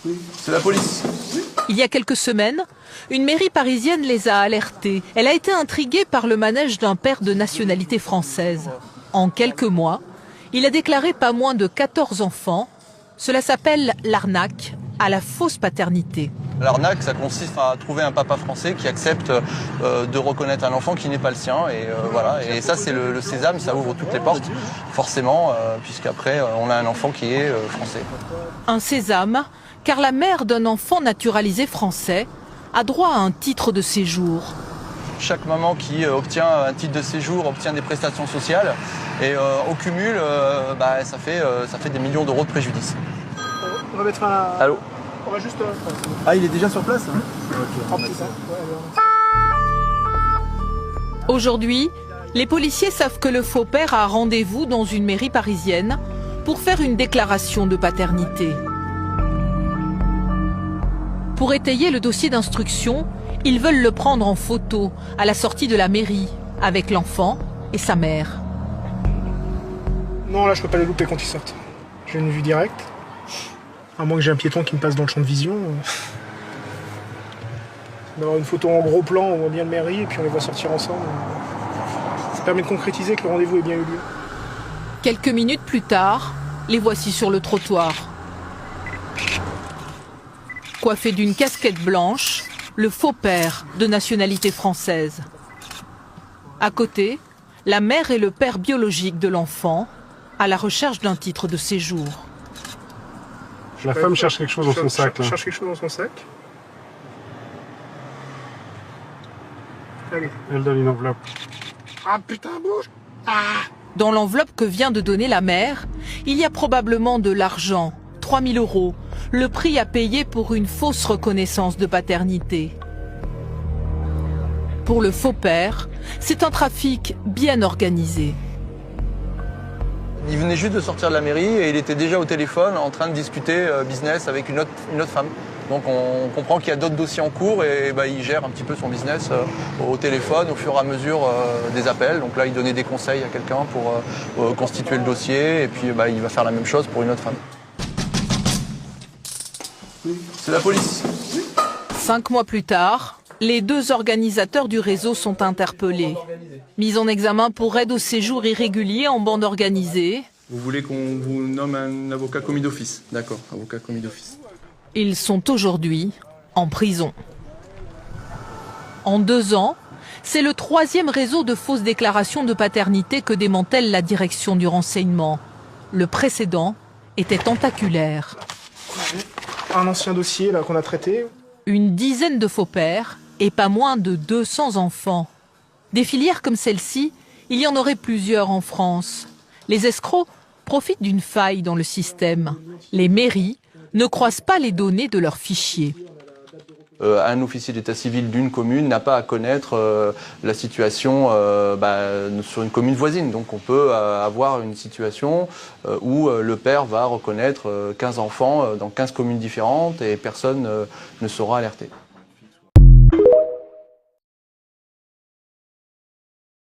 Oui, c'est la police. Il y a quelques semaines, une mairie parisienne les a alertés. Elle a été intriguée par le manège d'un père de nationalité française. En quelques mois, il a déclaré pas moins de 14 enfants. Cela s'appelle l'arnaque à la fausse paternité. L'arnaque, ça consiste à trouver un papa français qui accepte de reconnaître un enfant qui n'est pas le sien. Et voilà. Et ça, c'est le sésame, ça ouvre toutes les portes, forcément, puisqu'après, on a un enfant qui est français. Un sésame, car la mère d'un enfant naturalisé français a droit à un titre de séjour. Chaque maman qui obtient un titre de séjour obtient des prestations sociales. Et au cumul, ça fait des millions d'euros de préjudice. On va mettre un... Allô ? On va juste... Ah, il est déjà sur place, hein? Aujourd'hui, les policiers savent que le faux père a rendez-vous dans une mairie parisienne pour faire une déclaration de paternité. Pour étayer le dossier d'instruction, ils veulent le prendre en photo à la sortie de la mairie avec l'enfant et sa mère. Non, là, je peux pas les louper quand ils sortent. J'ai une vue directe. À moins que j'ai un piéton qui me passe dans le champ de vision. D'avoir une photo en gros plan, on voit bien le mairie et puis on les voit sortir ensemble. Ça permet de concrétiser que le rendez-vous ait bien eu lieu. Quelques minutes plus tard, les voici sur le trottoir. Coiffé d'une casquette blanche, le faux père de nationalité française. À côté, la mère et le père biologique de l'enfant, à la recherche d'un titre de séjour. La femme cherche quelque chose dans son sac. Là. Cherche quelque chose dans son sac. Allez. Elle donne une enveloppe. Ah putain, bouge. Ah. Dans l'enveloppe que vient de donner la mère, il y a probablement de l'argent, 3 000 €, le prix à payer pour une fausse reconnaissance de paternité. Pour le faux père, c'est un trafic bien organisé. Il venait juste de sortir de la mairie et il était déjà au téléphone en train de discuter business avec une autre femme. Donc on comprend qu'il y a d'autres dossiers en cours et il gère un petit peu son business au téléphone au fur et à mesure des appels. Donc là, il donnait des conseils à quelqu'un pour constituer le dossier et puis il va faire la même chose pour une autre femme. Oui, c'est la police. 5 mois plus tard, les 2 organisateurs du réseau sont interpellés. Mis en examen pour aide au séjour irrégulier en bande organisée. Vous voulez qu'on vous nomme un avocat commis d'office? D'accord, avocat commis d'office. Ils sont aujourd'hui en prison. En 2 ans, c'est le 3e réseau de fausses déclarations de paternité que démantèle la direction du renseignement. Le précédent était tentaculaire. Un ancien dossier là qu'on a traité. Une dizaine de faux pères et pas moins de 200 enfants. Des filières comme celle-ci, il y en aurait plusieurs en France. Les escrocs profitent d'une faille dans le système. Les mairies ne croisent pas les données de leurs fichiers. Un officier d'état civil d'une commune n'a pas à connaître la situation sur une commune voisine. Donc on peut avoir une situation où le père va reconnaître 15 enfants dans 15 communes différentes et personne ne sera alerté.